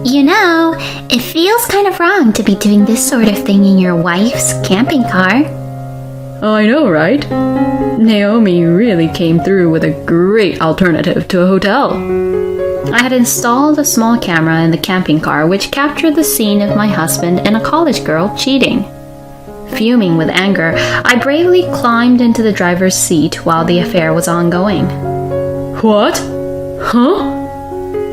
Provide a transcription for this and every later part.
You know, it feels kind of wrong to be doing this sort of thing in your wife's camping car. I know, right? Naomi really came through with a great alternative to a hotel. I had installed a small camera in the camping car which captured the scene of my husband and a college girl cheating. Fuming with anger, I bravely climbed into the driver's seat while the affair was ongoing. What? Huh?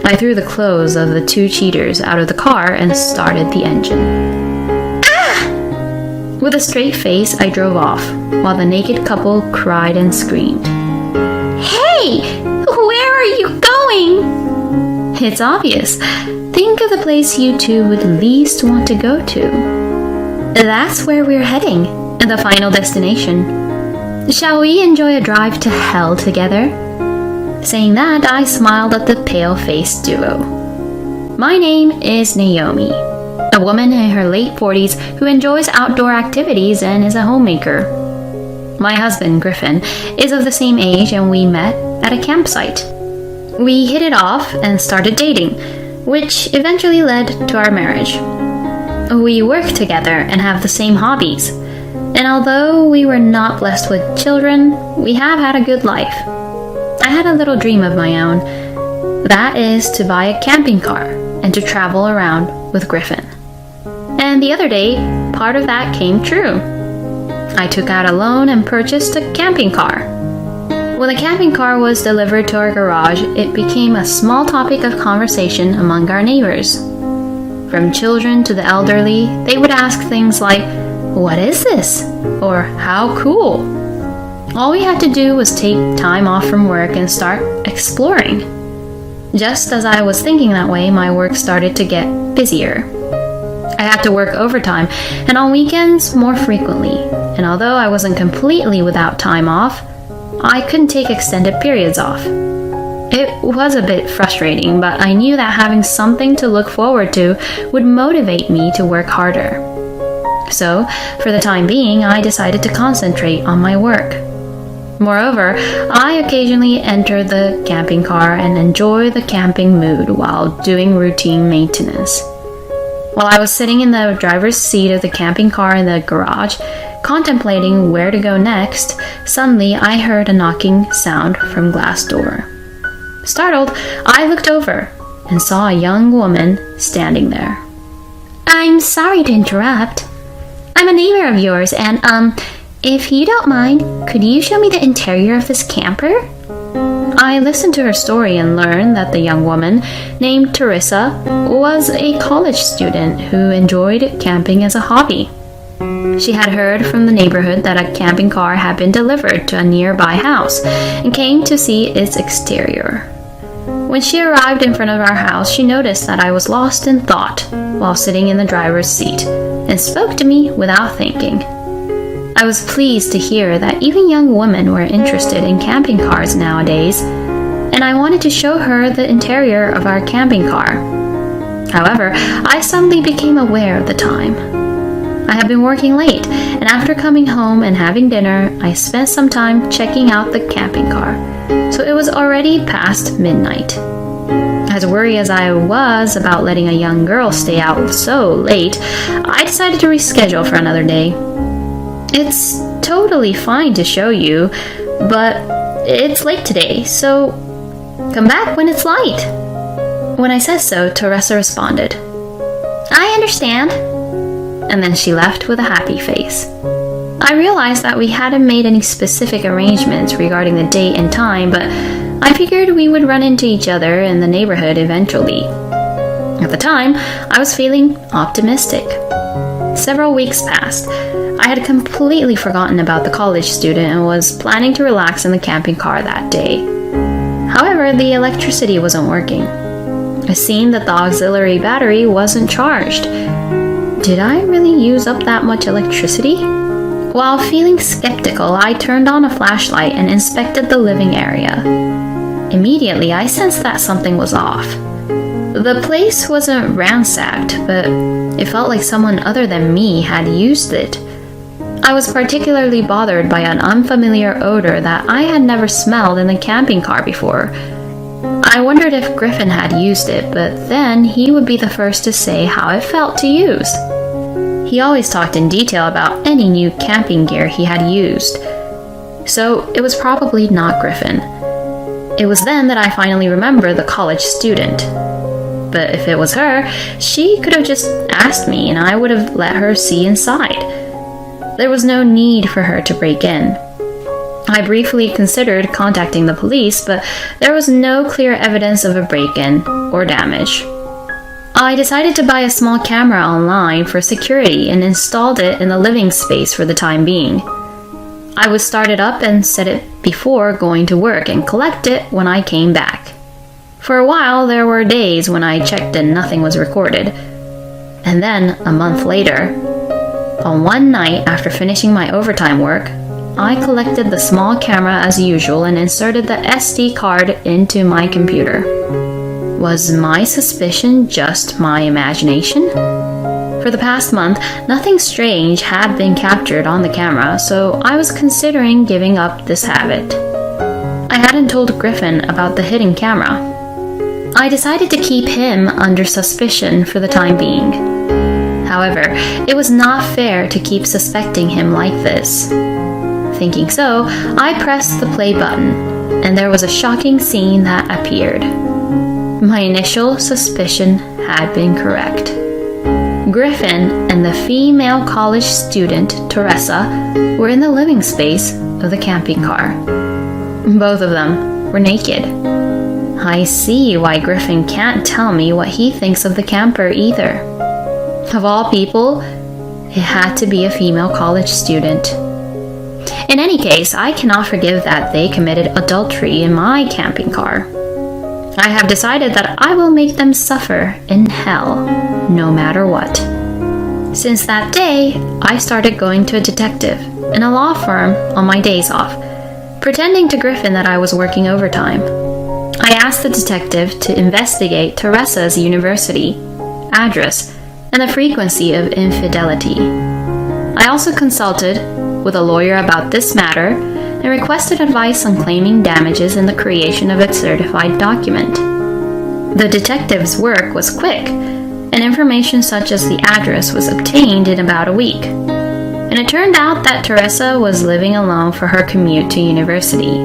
I threw the clothes of the two cheaters out of the car and started the engine. Ah! With a straight face, I drove off, while the naked couple cried and screamed. Hey! Where are you going? It's obvious. Think of the place you two would least want to go to. That's where we're heading, the final destination. Shall we enjoy a drive to hell together? Saying that, I smiled at the pale-faced duo. My name is Naomi, a woman in her late 40s who enjoys outdoor activities and is a homemaker. My husband, Griffin, is of the same age and we met at a campsite. We hit it off and started dating, which eventually led to our marriage. We work together and have the same hobbies, and although we were not blessed with children, we have had a good life. I had a little dream of my own, that is to buy a camping car and to travel around with Griffin. And the other day, part of that came true. I took out a loan and purchased a camping car. When the camping car was delivered to our garage, it became a small topic of conversation among our neighbors. From children to the elderly, they would ask things like, "What is this?" or "How cool?" All we had to do was take time off from work and start exploring. Just as I was thinking that way, my work started to get busier. I had to work overtime and on weekends more frequently, and although I wasn't completely without time off, I couldn't take extended periods off. It was a bit frustrating, but I knew that having something to look forward to would motivate me to work harder. So, for the time being, I decided to concentrate on my work. Moreover, I occasionally enter the camping car and enjoy the camping mood while doing routine maintenance. While I was sitting in the driver's seat of the camping car in the garage, contemplating where to go next, suddenly I heard a knocking sound from glass door. Startled, I looked over and saw a young woman standing there. I'm sorry to interrupt. I'm a neighbor of yours and, if you don't mind, could you show me the interior of this camper? I listened to her story and learned that the young woman, named Teresa, was a college student who enjoyed camping as a hobby. She had heard from the neighborhood that a camping car had been delivered to a nearby house and came to see its exterior. When she arrived in front of our house, she noticed that I was lost in thought while sitting in the driver's seat and spoke to me without thinking. I was pleased to hear that even young women were interested in camping cars nowadays, and I wanted to show her the interior of our camping car. However, I suddenly became aware of the time. I had been working late, and after coming home and having dinner, I spent some time checking out the camping car, so it was already past midnight. As worried as I was about letting a young girl stay out so late, I decided to reschedule for another day. It's totally fine to show you, but it's late today, so come back when it's light. When I said so, Teresa responded, I understand. And then she left with a happy face. I realized that we hadn't made any specific arrangements regarding the date and time, but I figured we would run into each other in the neighborhood eventually. At the time, I was feeling optimistic. Several weeks passed. I had completely forgotten about the college student and was planning to relax in the camping car that day. However, the electricity wasn't working. It seemed that the auxiliary battery wasn't charged. Did I really use up that much electricity? While feeling skeptical, I turned on a flashlight and inspected the living area. Immediately, I sensed that something was off. The place wasn't ransacked, but it felt like someone other than me had used it. I was particularly bothered by an unfamiliar odor that I had never smelled in a camping car before. I wondered if Griffin had used it, but then he would be the first to say how it felt to use. He always talked in detail about any new camping gear he had used, so it was probably not Griffin. It was then that I finally remembered the college student. But if it was her, she could have just asked me and I would have let her see inside. There was no need for her to break in. I briefly considered contacting the police, but there was no clear evidence of a break-in or damage. I decided to buy a small camera online for security and installed it in the living space for the time being. I would start it up and set it before going to work and collect it when I came back. For a while, there were days when I checked and nothing was recorded. And then, a month later, on one night after finishing my overtime work, I collected the small camera as usual and inserted the SD card into my computer. Was my suspicion just my imagination? For the past month, nothing strange had been captured on the camera, so I was considering giving up this habit. I hadn't told Griffin about the hidden camera. I decided to keep him under suspicion for the time being. However, it was not fair to keep suspecting him like this. Thinking so, I pressed the play button, and there was a shocking scene that appeared. My initial suspicion had been correct. Griffin and the female college student, Teresa, were in the living space of the camping car. Both of them were naked. I see why Griffin can't tell me what he thinks of the camper either. Of all people, it had to be a female college student. In any case, I cannot forgive that they committed adultery in my camping car. I have decided that I will make them suffer in hell, no matter what. Since that day, I started going to a detective in a law firm on my days off, pretending to Griffin that I was working overtime. I asked the detective to investigate Teresa's university, address, and the frequency of infidelity. I also consulted with a lawyer about this matter and requested advice on claiming damages in the creation of a certified document. The detective's work was quick, and information such as the address was obtained in about a week. And it turned out that Teresa was living alone for her commute to university.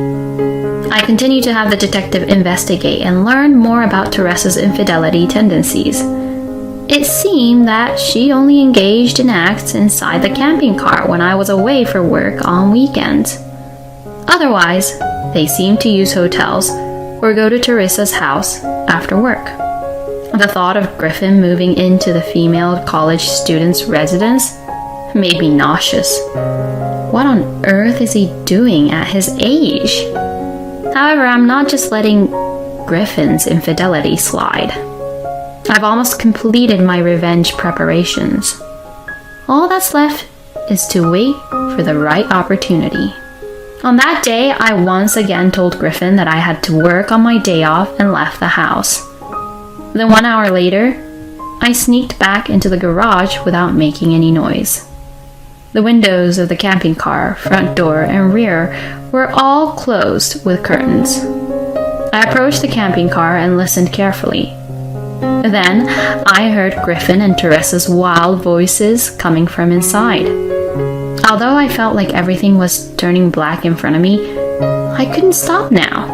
I continued to have the detective investigate and learn more about Teresa's infidelity tendencies. It seemed that she only engaged in acts inside the camping car when I was away for work on weekends. Otherwise, they seemed to use hotels or go to Teresa's house after work. The thought of Griffin moving into the female college student's residence made me nauseous. What on earth is he doing at his age? However, I'm not just letting Griffin's infidelity slide. I've almost completed my revenge preparations. All that's left is to wait for the right opportunity. On that day, I once again told Griffin that I had to work on my day off and left the house. Then 1 hour later, I sneaked back into the garage without making any noise. The windows of the camping car, front door, and rear were all closed with curtains. I approached the camping car and listened carefully. Then I heard Griffin and Teresa's wild voices coming from inside. Although I felt like everything was turning black in front of me, I couldn't stop now.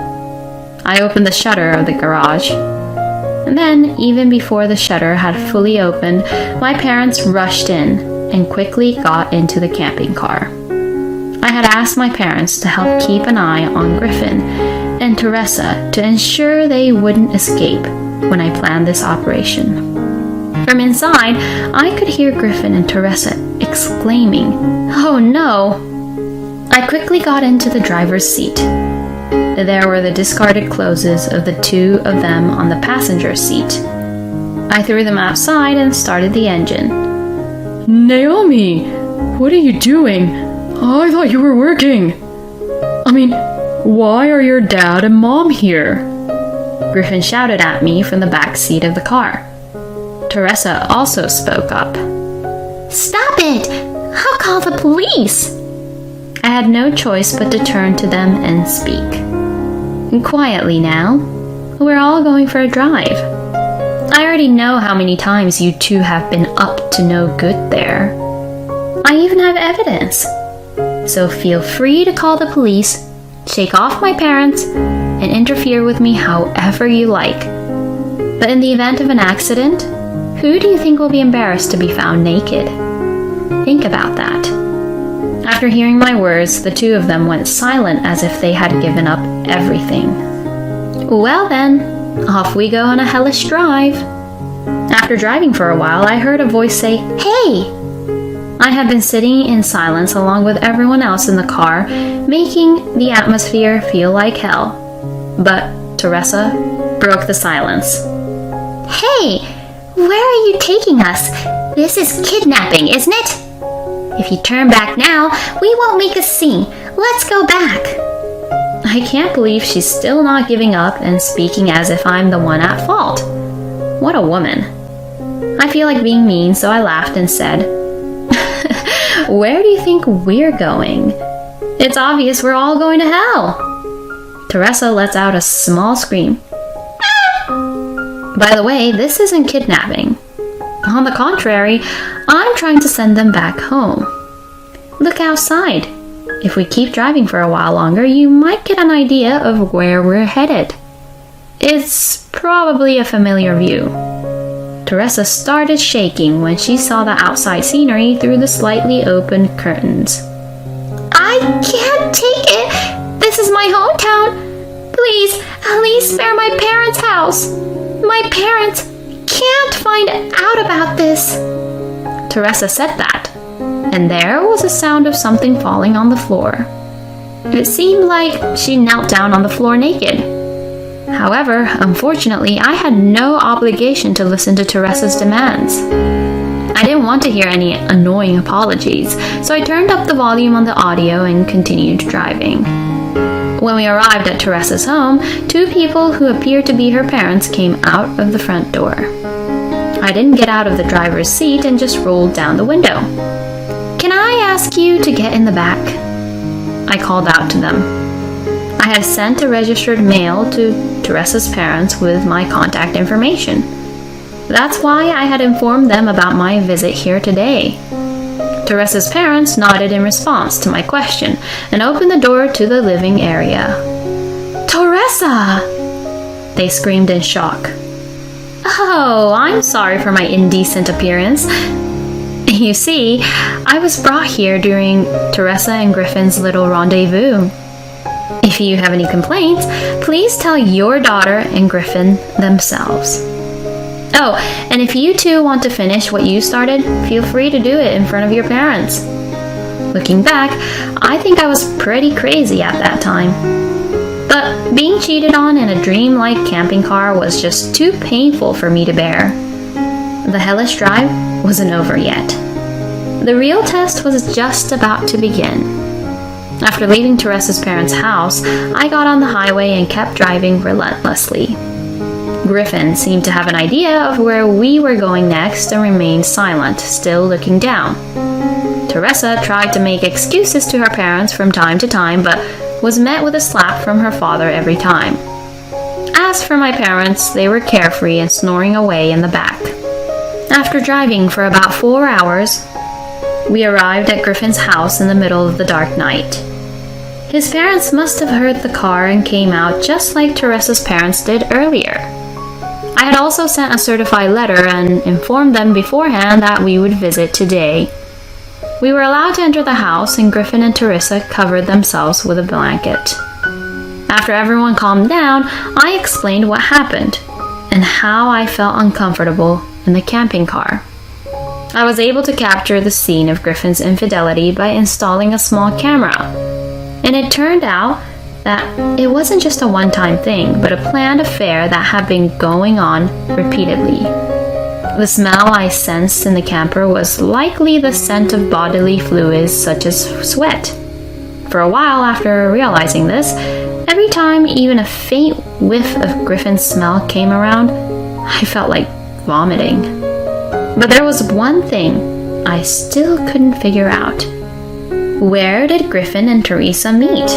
I opened the shutter of the garage. And then, even before the shutter had fully opened, my parents rushed in and quickly got into the camping car. I had asked my parents to help keep an eye on Griffin and Teresa to ensure they wouldn't escape when I planned this operation. From inside, I could hear Griffin and Teresa exclaiming, "Oh no!" I quickly got into the driver's seat. There were the discarded clothes of the two of them on the passenger seat. I threw them outside and started the engine. Naomi, what are you doing? I thought you were working. Why are your dad and mom here? Griffin shouted at me from the back seat of the car. Teresa also spoke up. Stop it! I'll call the police! I had no choice but to turn to them and speak. Quietly now, we're all going for a drive. I already know how many times you two have been up to no good there. I even have evidence. So feel free to call the police, shake off my parents, and interfere with me however you like. But in the event of an accident, who do you think will be embarrassed to be found naked? Think about that. After hearing my words, the two of them went silent as if they had given up everything. Well then, off we go on a hellish drive. After driving for a while, I heard a voice say, "Hey!" I had been sitting in silence along with everyone else in the car, making the atmosphere feel like hell. But Teresa broke the silence. Hey, where are you taking us? This is kidnapping, isn't it? If you turn back now, we won't make a scene. Let's go back. I can't believe she's still not giving up and speaking as if I'm the one at fault. What a woman. I feel like being mean, so I laughed and said, "Where do you think we're going? It's obvious we're all going to hell." Teresa lets out a small scream. By the way, this isn't kidnapping. On the contrary, I'm trying to send them back home. Look outside. If we keep driving for a while longer, you might get an idea of where we're headed. It's probably a familiar view. Teresa started shaking when she saw the outside scenery through the slightly open curtains. I can't take it. This is my hometown. Please, at least spare my parents' house. My parents can't find out about this. Teresa said that, and there was a sound of something falling on the floor. It seemed like she knelt down on the floor naked. However, unfortunately, I had no obligation to listen to Teresa's demands. I didn't want to hear any annoying apologies, so I turned up the volume on the audio and continued driving. When we arrived at Teresa's home, two people who appeared to be her parents came out of the front door. I didn't get out of the driver's seat and just rolled down the window. "Can I ask you to get in the back?" I called out to them. I had sent a registered mail to Teresa's parents with my contact information. That's why I had informed them about my visit here today. Teresa's parents nodded in response to my question and opened the door to the living area. "Teresa!" They screamed in shock. "Oh, I'm sorry for my indecent appearance. You see, I was brought here during Teresa and Griffin's little rendezvous. If you have any complaints, please tell your daughter and Griffin themselves. Oh, and if you two want to finish what you started, feel free to do it in front of your parents." Looking back, I think I was pretty crazy at that time. But being cheated on in a dream-like camping car was just too painful for me to bear. The hellish drive wasn't over yet. The real test was just about to begin. After leaving Teresa's parents' house, I got on the highway and kept driving relentlessly. Griffin seemed to have an idea of where we were going next and remained silent, still looking down. Teresa tried to make excuses to her parents from time to time, but was met with a slap from her father every time. As for my parents, they were carefree and snoring away in the back. After driving for about 4 hours, we arrived at Griffin's house in the middle of the dark night. His parents must have heard the car and came out just like Teresa's parents did earlier. I had also sent a certified letter and informed them beforehand that we would visit today. We were allowed to enter the house, and Griffin and Teresa covered themselves with a blanket. After everyone calmed down, I explained what happened and how I felt uncomfortable in the camping car. I was able to capture the scene of Griffin's infidelity by installing a small camera, and it turned out that it wasn't just a one-time thing, but a planned affair that had been going on repeatedly. The smell I sensed in the camper was likely the scent of bodily fluids such as sweat. For a while after realizing this, every time even a faint whiff of Griffin's smell came around, I felt like vomiting. But there was one thing I still couldn't figure out. Where did Griffin and Teresa meet?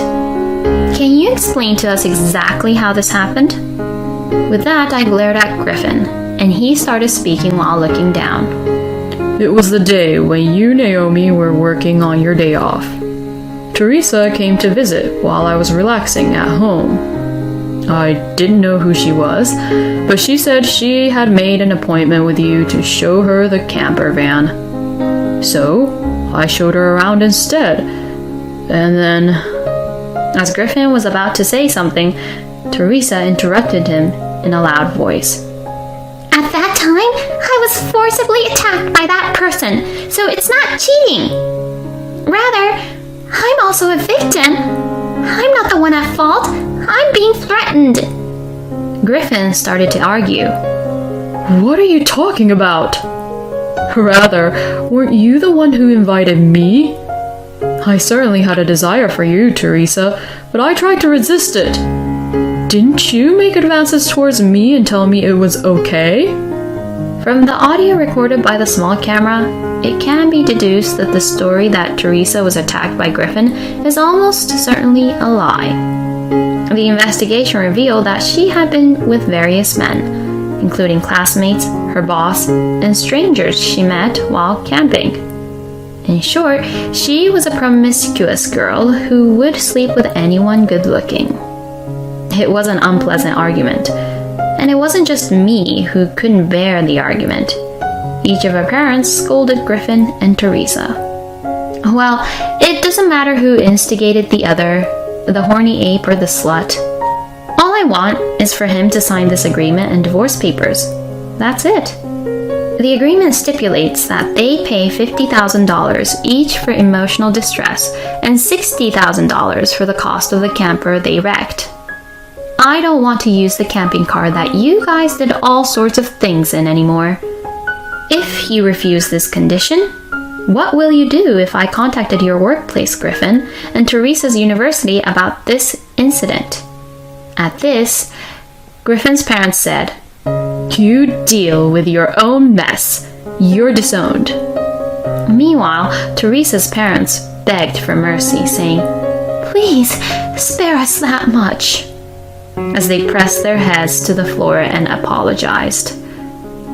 Can you explain to us exactly how this happened? With that, I glared at Griffin, and he started speaking while looking down. It was the day when you, Naomi, were working on your day off. Teresa came to visit while I was relaxing at home. I didn't know who she was, but she said she had made an appointment with you to show her the camper van. So, I showed her around instead. And then, as Griffin was about to say something, Teresa interrupted him in a loud voice. At that time, I was forcibly attacked by that person, so it's not cheating. Rather, I'm also a victim. I'm not the one at fault. I'm being threatened. Griffin started to argue. what are you talking about? Rather, weren't you the one who invited me? I certainly had a desire for you, Teresa, but I tried to resist it. Didn't you make advances towards me and tell me it was okay? From the audio recorded by the small camera, it can be deduced that the story that Teresa was attacked by Griffin is almost certainly a lie. The investigation revealed that she had been with various men, including classmates, her boss, and strangers she met while camping. In short, she was a promiscuous girl who would sleep with anyone good-looking. It was an unpleasant argument, and it wasn't just me who couldn't bear the argument. Each of her parents scolded Griffin and Teresa. Well, it doesn't matter who instigated the other, the horny ape or the slut. All I want is for him to sign this agreement and divorce papers. That's it. The agreement stipulates that they pay $50,000 each for emotional distress and $60,000 for the cost of the camper they wrecked. I don't want to use the camping car that you guys did all sorts of things in anymore. If you refuse this condition, what will you do if I contacted your workplace, Griffin, and Teresa's university about this incident? At this, Griffin's parents said, "You deal with your own mess. You're disowned." Meanwhile, Teresa's parents begged for mercy, saying, "Please, spare us that much," as they pressed their heads to the floor and apologized.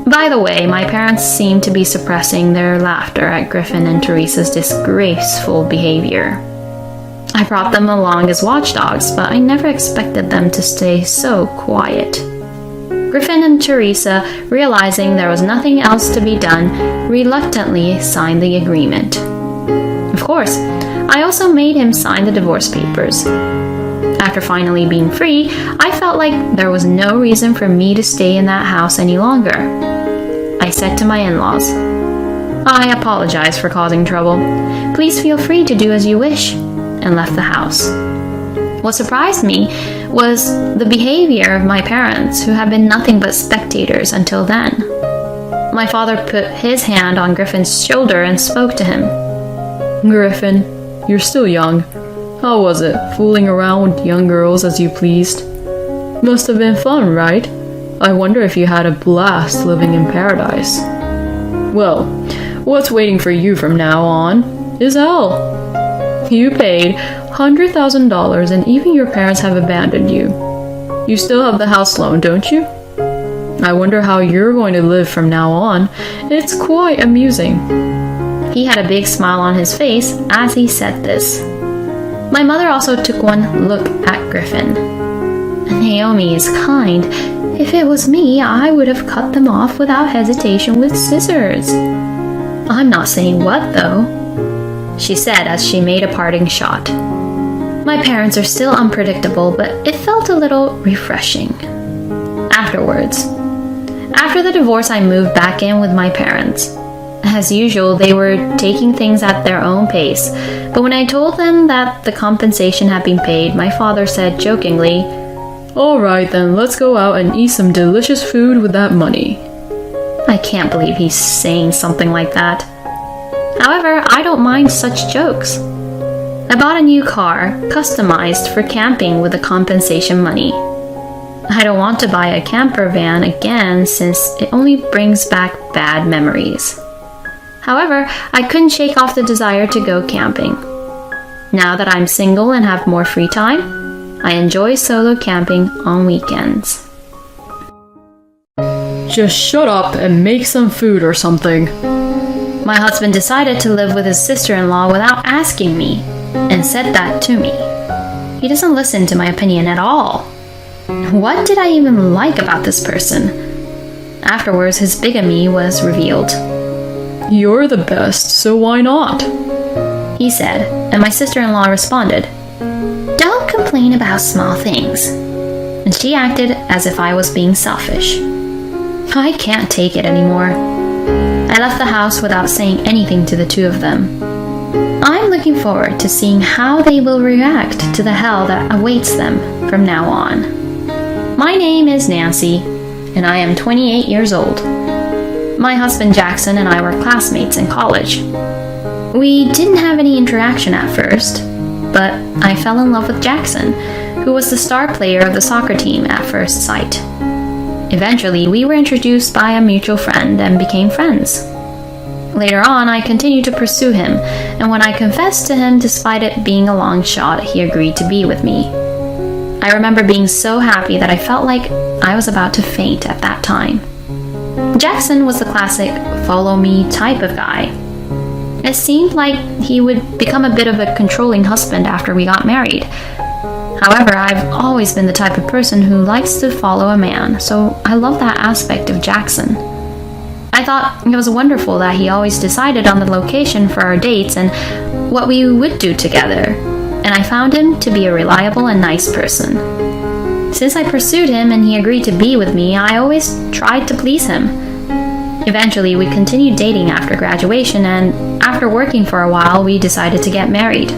By the way, my parents seemed to be suppressing their laughter at Griffin and Teresa's disgraceful behavior. I brought them along as watchdogs, but I never expected them to stay so quiet. Griffin and Teresa, realizing there was nothing else to be done, reluctantly signed the agreement. Of course, I also made him sign the divorce papers. After finally being free, I felt like there was no reason for me to stay in that house any longer. I said to my in-laws, "I apologize for causing trouble. Please feel free to do as you wish," and left the house. What surprised me was the behavior of my parents, who had been nothing but spectators until then. My father put his hand on Griffin's shoulder and spoke to him. Griffin, you're still young. How was it, fooling around with young girls as you pleased? Must have been fun, right? I wonder if you had a blast living in paradise. Well, what's waiting for you from now on is hell. You paid $100,000 and even your parents have abandoned you. You still have the house loan, don't you? I wonder how you're going to live from now on. It's quite amusing. He had a big smile on his face as he said this. My mother also took one look at Griffin. "Naomi is kind. If it was me, I would have cut them off without hesitation with scissors." "I'm not saying what, though," she said as she made a parting shot. My parents are still unpredictable, but it felt a little refreshing. Afterwards, after the divorce, I moved back in with my parents. As usual, they were taking things at their own pace, but when I told them that the compensation had been paid, my father said jokingly, "All right then, let's go out and eat some delicious food with that money." I can't believe he's saying something like that. However, I don't mind such jokes. I bought a new car, customized for camping with the compensation money. I don't want to buy a camper van again since it only brings back bad memories. However, I couldn't shake off the desire to go camping. Now that I'm single and have more free time, I enjoy solo camping on weekends. Just shut up and make some food or something. My husband decided to live with his sister-in-law without asking me, and said that to me. He doesn't listen to my opinion at all. What did I even like about this person? Afterwards, his bigamy was revealed. You're the best, so why not? He said, and my sister-in-law responded, "Don't complain about small things." And she acted as if I was being selfish. I can't take it anymore. I left the house without saying anything to the two of them. I'm looking forward to seeing how they will react to the hell that awaits them from now on. My name is Nancy, and I am 28 years old. My husband Jackson and I were classmates in college. We didn't have any interaction at first, but I fell in love with Jackson, who was the star player of the soccer team at first sight. Eventually, we were introduced by a mutual friend and became friends. Later on, I continued to pursue him, and when I confessed to him, despite it being a long shot, he agreed to be with me. I remember being so happy that I felt like I was about to faint at that time. Jackson was the classic follow-me type of guy. It seemed like he would become a bit of a controlling husband after we got married. However, I've always been the type of person who likes to follow a man, so I love that aspect of Jackson. I thought it was wonderful that he always decided on the location for our dates and what we would do together, and I found him to be a reliable and nice person. Since I pursued him and he agreed to be with me, I always tried to please him. Eventually, we continued dating after graduation, and after working for a while, we decided to get married.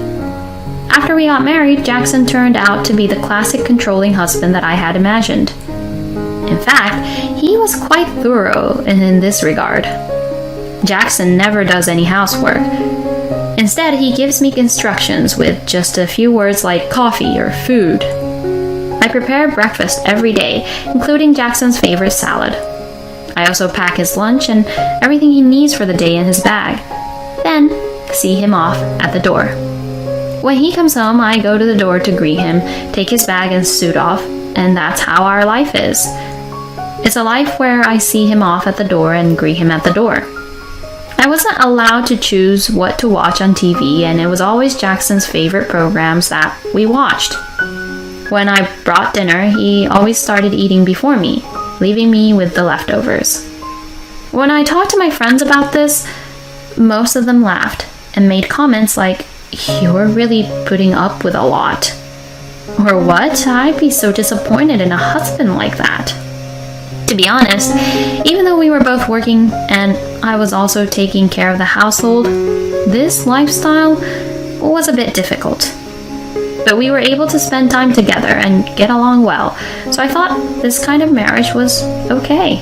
After we got married, Jackson turned out to be the classic controlling husband that I had imagined. In fact, he was quite thorough in this regard. Jackson never does any housework. Instead, he gives me instructions with just a few words like coffee or food. I prepare breakfast every day, including Jackson's favorite salad. I also pack his lunch and everything he needs for the day in his bag, then see him off at the door. When he comes home, I go to the door to greet him, take his bag and suit off, and that's how our life is. It's a life where I see him off at the door and greet him at the door. I wasn't allowed to choose what to watch on TV, and it was always Jackson's favorite programs that we watched. When I brought dinner, he always started eating before me, leaving me with the leftovers. When I talked to my friends about this, most of them laughed and made comments like, "You're really putting up with a lot." Or what? I'd be so disappointed in a husband like that. To be honest, even though we were both working and I was also taking care of the household, this lifestyle was a bit difficult. But we were able to spend time together and get along well, so I thought this kind of marriage was okay.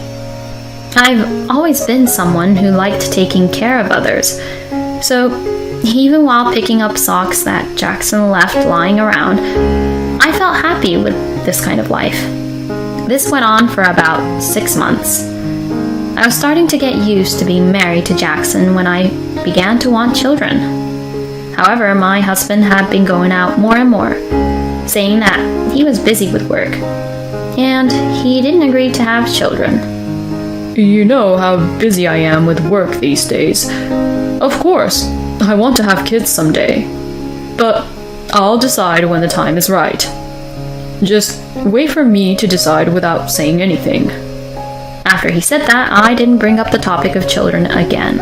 I've always been someone who liked taking care of others, so even while picking up socks that Jackson left lying around, I felt happy with this kind of life. This went on for about 6 months. I was starting to get used to being married to Jackson when I began to want children. However, my husband had been going out more and more, saying that he was busy with work, and he didn't agree to have children. You know how busy I am with work these days. Of course, I want to have kids someday, but I'll decide when the time is right. Just wait for me to decide without saying anything. After he said that, I didn't bring up the topic of children again.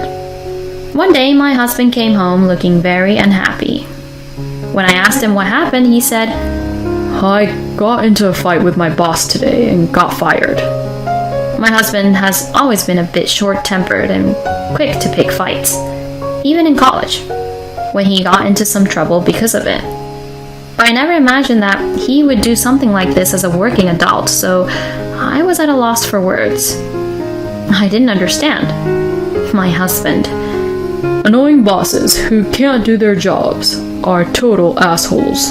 One day, my husband came home looking very unhappy. When I asked him what happened, he said, I got into a fight with my boss today and got fired. My husband has always been a bit short-tempered and quick to pick fights, even in college, when he got into some trouble because of it. But I never imagined that he would do something like this as a working adult, so I was at a loss for words. I didn't understand. My husband. Annoying bosses who can't do their jobs are total assholes.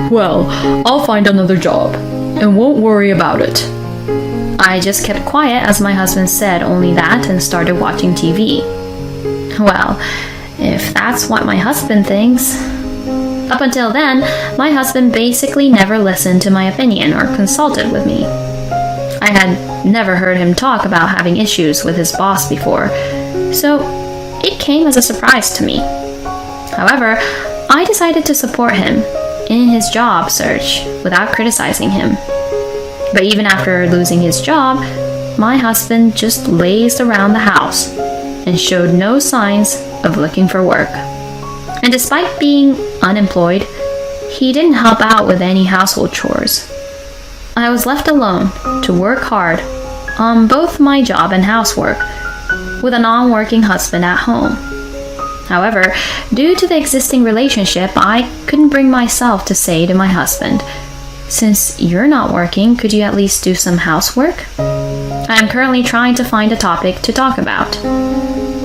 Well, I'll find another job, and won't worry about it. I just kept quiet as my husband said only that and started watching TV. Well, if that's what my husband thinks. Up until then, my husband basically never listened to my opinion or consulted with me. I had never heard him talk about having issues with his boss before, so it came as a surprise to me. However, I decided to support him in his job search without criticizing him. But even after losing his job, my husband just lazed around the house and showed no signs of looking for work. And despite being unemployed, he didn't help out with any household chores. I was left alone to work hard on both my job and housework with a non-working husband at home. However, due to the existing relationship, I couldn't bring myself to say to my husband, "Since you're not working, could you at least do some housework?" I am currently trying to find a topic to talk about.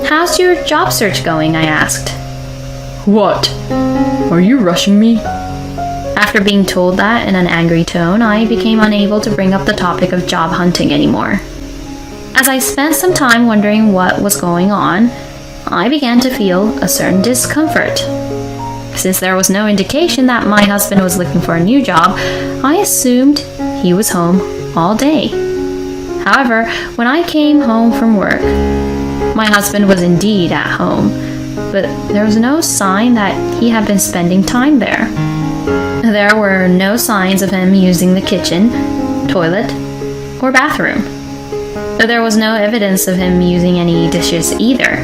"How's your job search going?" I asked. What? Are you rushing me? After being told that in an angry tone, I became unable to bring up the topic of job hunting anymore. As I spent some time wondering what was going on, I began to feel a certain discomfort. Since there was no indication that my husband was looking for a new job, I assumed he was home all day. However, when I came home from work, my husband was indeed at home, but there was no sign that he had been spending time there. There were no signs of him using the kitchen, toilet, or bathroom. There was no evidence of him using any dishes either.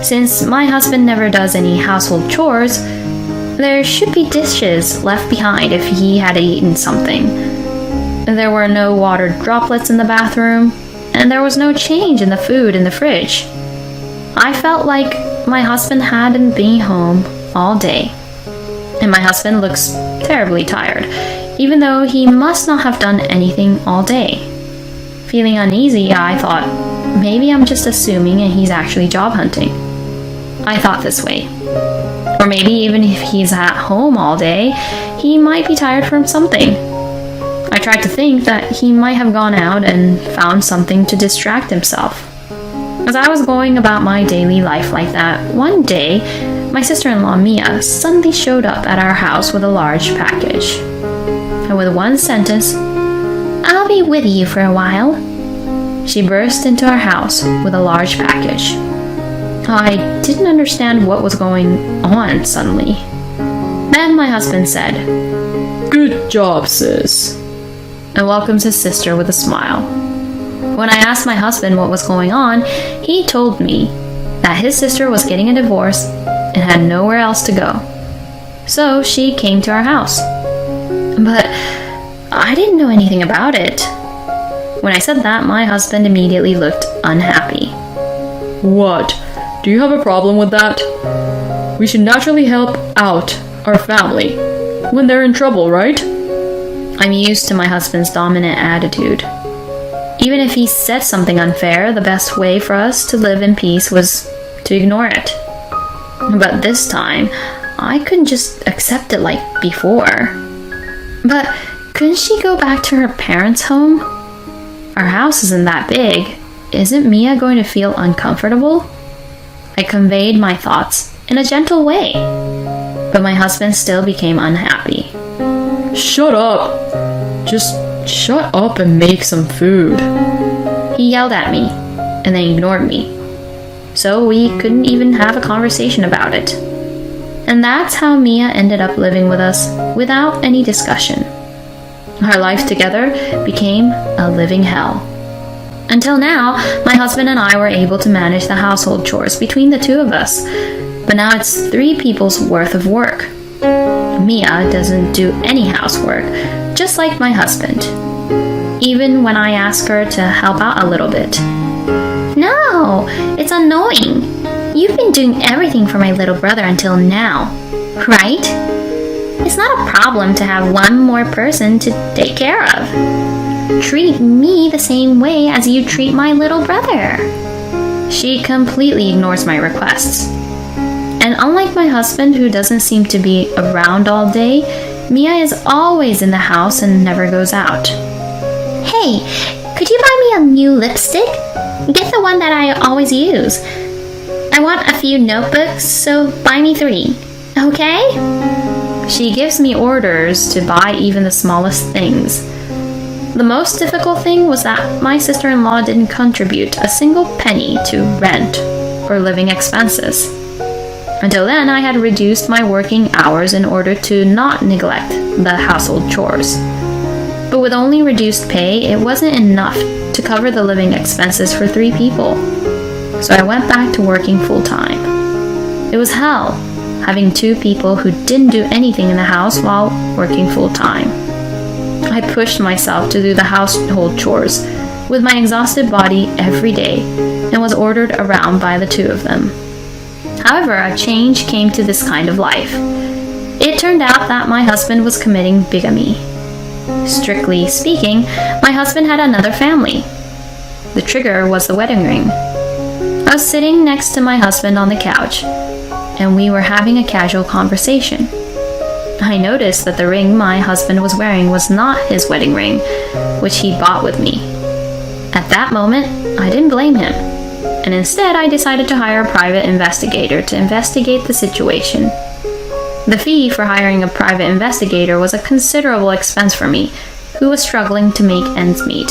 Since my husband never does any household chores, there should be dishes left behind if he had eaten something. There were no water droplets in the bathroom, and there was no change in the food in the fridge. I felt like my husband hadn't been home all day, and my husband looks terribly tired, even though he must not have done anything all day. Feeling uneasy, I thought, maybe I'm just assuming and he's actually job hunting. I thought this way. Or maybe even if he's at home all day, he might be tired from something. I tried to think that he might have gone out and found something to distract himself. As I was going about my daily life like that, one day, my sister-in-law Mia suddenly showed up at our house with a large package. And with one sentence, "I'll be with you for a while," she burst into our house with a large package. I didn't understand what was going on suddenly. Then my husband said, Good job, sis. and welcomes his sister with a smile. When I asked my husband what was going on, he told me that his sister was getting a divorce and had nowhere else to go. So she came to our house. But I didn't know anything about it. When I said that, my husband immediately looked unhappy. What? Do you have a problem with that? We should naturally help out our family when they're in trouble, right? I'm used to my husband's dominant attitude. Even if he said something unfair, the best way for us to live in peace was to ignore it. But this time, I couldn't just accept it like before. But couldn't she go back to her parents' home? Our house isn't that big. Isn't Mia going to feel uncomfortable? I conveyed my thoughts in a gentle way, but my husband still became unhappy. Shut up! Just shut up and make some food. He yelled at me and then ignored me, so we couldn't even have a conversation about it. And that's how Mia ended up living with us without any discussion. Our life together became a living hell. Until now, my husband and I were able to manage the household chores between the two of us, but now it's 3 people's worth of work. Mia doesn't do any housework, just like my husband, even when I ask her to help out a little bit. No, it's annoying. You've been doing everything for my little brother until now, right? It's not a problem to have one more person to take care of. Treat me the same way as you treat my little brother. She completely ignores my requests. And unlike my husband, who doesn't seem to be around all day, Mia is always in the house and never goes out. Hey, could you buy me a new lipstick? Get the one that I always use. I want a few notebooks, so buy me 3, okay? She gives me orders to buy even the smallest things. The most difficult thing was that my sister-in-law didn't contribute a single penny to rent or living expenses. Until then, I had reduced my working hours in order to not neglect the household chores. But with only reduced pay, it wasn't enough to cover the living expenses for 3 people. So I went back to working full-time. It was hell, having 2 people who didn't do anything in the house while working full-time. I pushed myself to do the household chores with my exhausted body every day and was ordered around by the 2 of them. However, a change came to this kind of life. It turned out that my husband was committing bigamy. Strictly speaking, my husband had another family. The trigger was the wedding ring. I was sitting next to my husband on the couch, and we were having a casual conversation. I noticed that the ring my husband was wearing was not his wedding ring, which he bought with me. At that moment, I didn't blame him, and instead I decided to hire a private investigator to investigate the situation. The fee for hiring a private investigator was a considerable expense for me, who was struggling to make ends meet.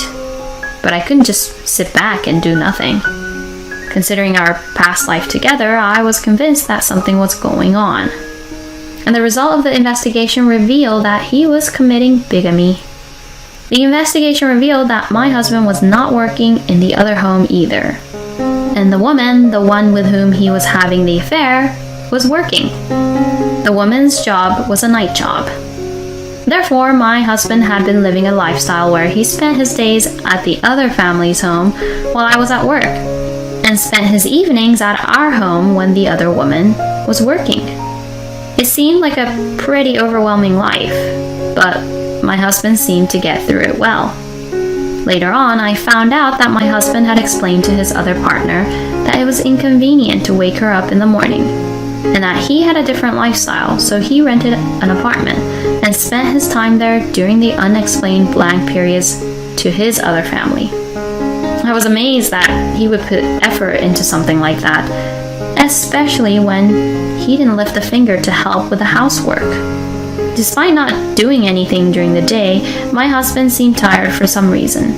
But I couldn't just sit back and do nothing. Considering our past life together, I was convinced that something was going on. And the result of the investigation revealed that he was committing bigamy. The investigation revealed that my husband was not working in the other home either. And the woman, the one with whom he was having the affair, was working. The woman's job was a night job. Therefore, my husband had been living a lifestyle where he spent his days at the other family's home while I was at work, and spent his evenings at our home when the other woman was working. It seemed like a pretty overwhelming life, but my husband seemed to get through it well. Later on, I found out that my husband had explained to his other partner that it was inconvenient to wake her up in the morning, and that he had a different lifestyle, so he rented an apartment and spent his time there during the unexplained blank periods to his other family. I was amazed that he would put effort into something like that, especially when he didn't lift a finger to help with the housework. Despite not doing anything during the day, my husband seemed tired for some reason,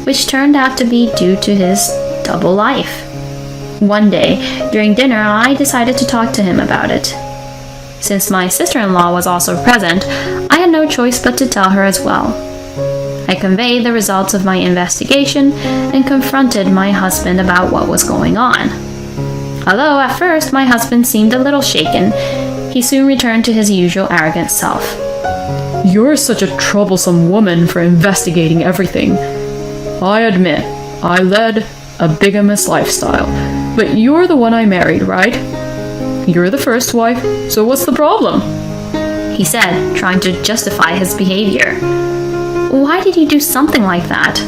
which turned out to be due to his double life. One day, during dinner, I decided to talk to him about it. Since my sister-in-law was also present, I had no choice but to tell her as well. I conveyed the results of my investigation and confronted my husband about what was going on. Although at first my husband seemed a little shaken, he soon returned to his usual arrogant self. You're such a troublesome woman for investigating everything. I admit, I led a bigamous lifestyle, but you're the one I married, right? You're the first wife, so what's the problem? He said, trying to justify his behavior. Why did you do something like that?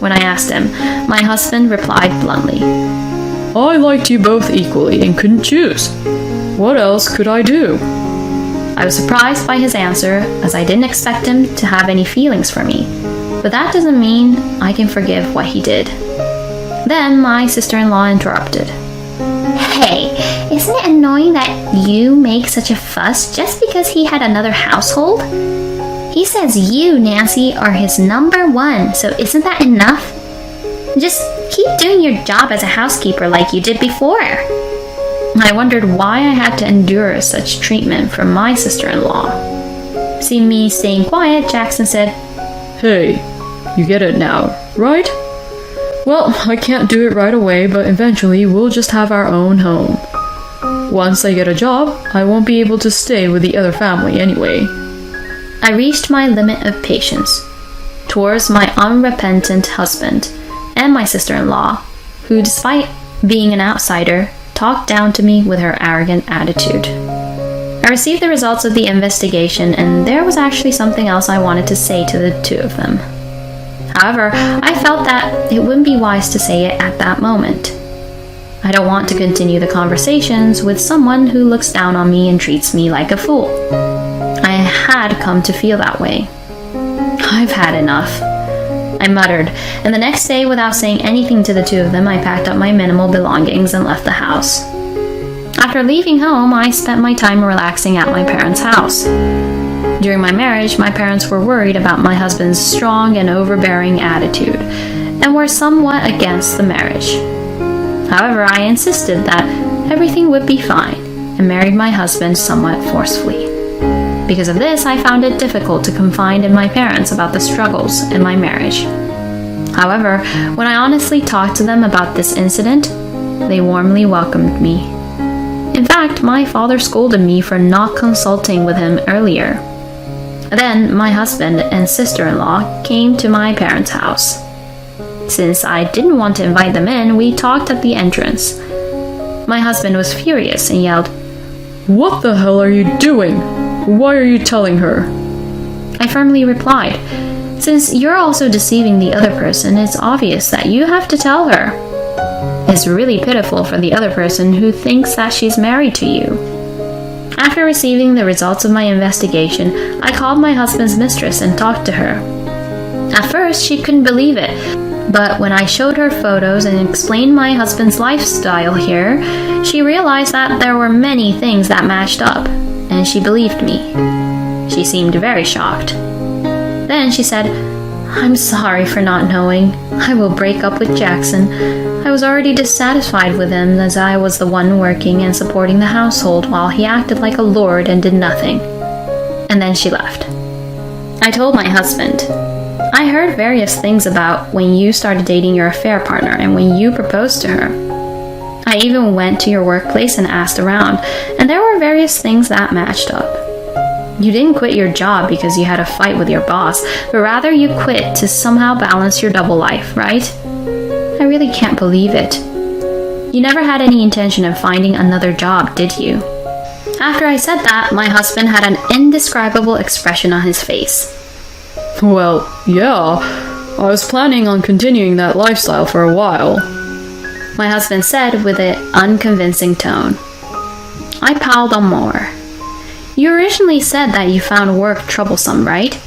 When I asked him, my husband replied bluntly, I liked you both equally and couldn't choose. What else could I do? I was surprised by his answer, as I didn't expect him to have any feelings for me, but that doesn't mean I can forgive what he did. Then my sister-in-law interrupted. Hey, isn't it annoying that you make such a fuss just because he had another household? He says you, Nancy, are his number 1, so isn't that enough? Just keep doing your job as a housekeeper like you did before. I wondered why I had to endure such treatment from my sister-in-law. Seeing me staying quiet, Jackson said, Hey, you get it now, right? Well, I can't do it right away, but eventually we'll just have our own home. Once I get a job, I won't be able to stay with the other family anyway. I reached my limit of patience towards my unrepentant husband and my sister-in-law, who, despite being an outsider, talked down to me with her arrogant attitude. I received the results of the investigation, and there was actually something else I wanted to say to the 2 of them. However, I felt that it wouldn't be wise to say it at that moment. I don't want to continue the conversations with someone who looks down on me and treats me like a fool. I had come to feel that way. I've had enough, I muttered, and the next day, without saying anything to the 2 of them, I packed up my minimal belongings and left the house. After leaving home, I spent my time relaxing at my parents' house. During my marriage, my parents were worried about my husband's strong and overbearing attitude and were somewhat against the marriage. However, I insisted that everything would be fine and married my husband somewhat forcefully. Because of this, I found it difficult to confide in my parents about the struggles in my marriage. However, when I honestly talked to them about this incident, they warmly welcomed me. In fact, my father scolded me for not consulting with him earlier. Then, my husband and sister-in-law came to my parents' house. Since I didn't want to invite them in, we talked at the entrance. My husband was furious and yelled, What the hell are you doing? Why are you telling her? I firmly replied, Since you're also deceiving the other person, it's obvious that you have to tell her. It's really pitiful for the other person who thinks that she's married to you. After receiving the results of my investigation, I called my husband's mistress and talked to her. At first, she couldn't believe it, but when I showed her photos and explained my husband's lifestyle here, she realized that there were many things that matched up, and she believed me. She seemed very shocked. Then she said, I'm sorry for not knowing. I will break up with Jackson. I was already dissatisfied with him as I was the one working and supporting the household while he acted like a lord and did nothing. And then she left. I told my husband, I heard various things about when you started dating your affair partner and when you proposed to her. I even went to your workplace and asked around, and there were various things that matched up. You didn't quit your job because you had a fight with your boss, but rather you quit to somehow balance your double life, right? I really can't believe it. You never had any intention of finding another job, did you? After I said that, my husband had an indescribable expression on his face. Well, yeah, I was planning on continuing that lifestyle for a while. My husband said with an unconvincing tone. I piled on more. You originally said that you found work troublesome, right?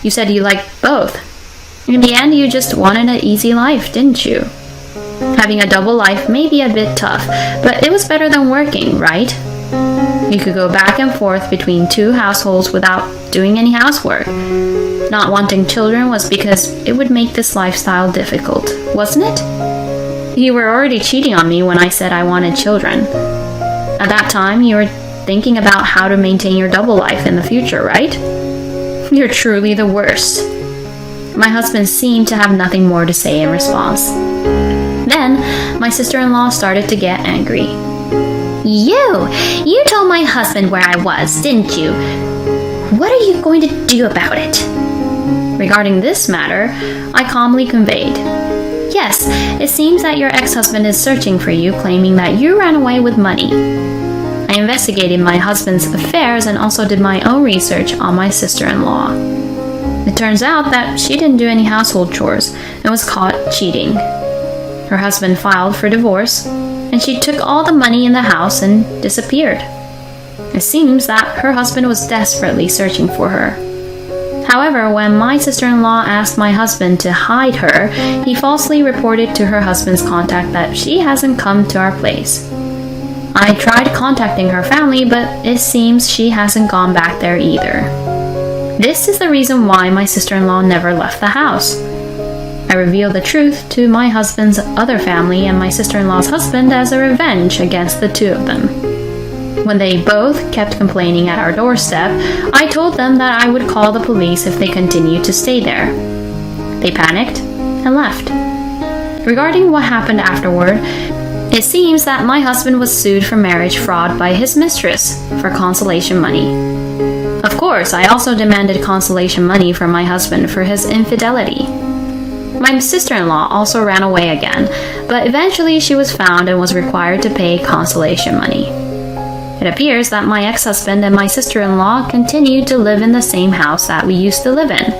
You said you liked both. In the end, you just wanted an easy life, didn't you? Having a double life may be a bit tough, but it was better than working, right? You could go back and forth between two households without doing any housework. Not wanting children was because it would make this lifestyle difficult, wasn't it? You were already cheating on me when I said I wanted children. At that time, you were thinking about how to maintain your double life in the future, right? You're truly the worst. My husband seemed to have nothing more to say in response. Then, my sister-in-law started to get angry. You told my husband where I was, didn't you? What are you going to do about it? Regarding this matter, I calmly conveyed, Yes, it seems that your ex-husband is searching for you, claiming that you ran away with money. I investigated my husband's affairs and also did my own research on my sister-in-law. It turns out that she didn't do any household chores and was caught cheating. Her husband filed for divorce, and she took all the money in the house and disappeared. It seems that her husband was desperately searching for her. However, when my sister-in-law asked my husband to hide her, he falsely reported to her husband's contact that she hasn't come to our place. I tried contacting her family, but it seems she hasn't gone back there either. This is the reason why my sister-in-law never left the house. I revealed the truth to my husband's other family and my sister-in-law's husband as a revenge against the two of them. When they both kept complaining at our doorstep, I told them that I would call the police if they continued to stay there. They panicked and left. Regarding what happened afterward, it seems that my husband was sued for marriage fraud by his mistress for consolation money. Of course, I also demanded consolation money from my husband for his infidelity. My sister-in-law also ran away again, but eventually she was found and was required to pay consolation money. It appears that my ex-husband and my sister-in-law continued to live in the same house that we used to live in.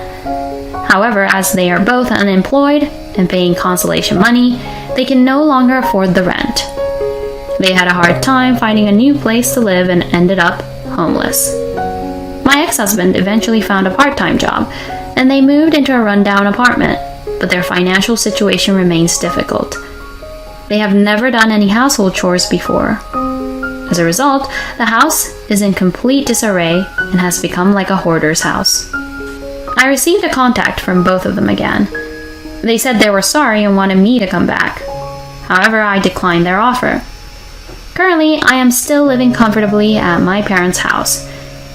However, as they are both unemployed and paying consolation money, they can no longer afford the rent. They had a hard time finding a new place to live and ended up homeless. My ex-husband eventually found a part-time job, and they moved into a rundown apartment, but their financial situation remains difficult. They have never done any household chores before. As a result, the house is in complete disarray and has become like a hoarder's house. I received a contact from both of them again. They said they were sorry and wanted me to come back. However, I declined their offer. Currently, I am still living comfortably at my parents' house.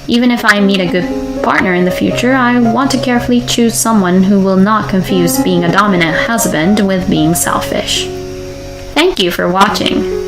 Even if I meet a good partner in the future, I want to carefully choose someone who will not confuse being a dominant husband with being selfish. Thank you for watching.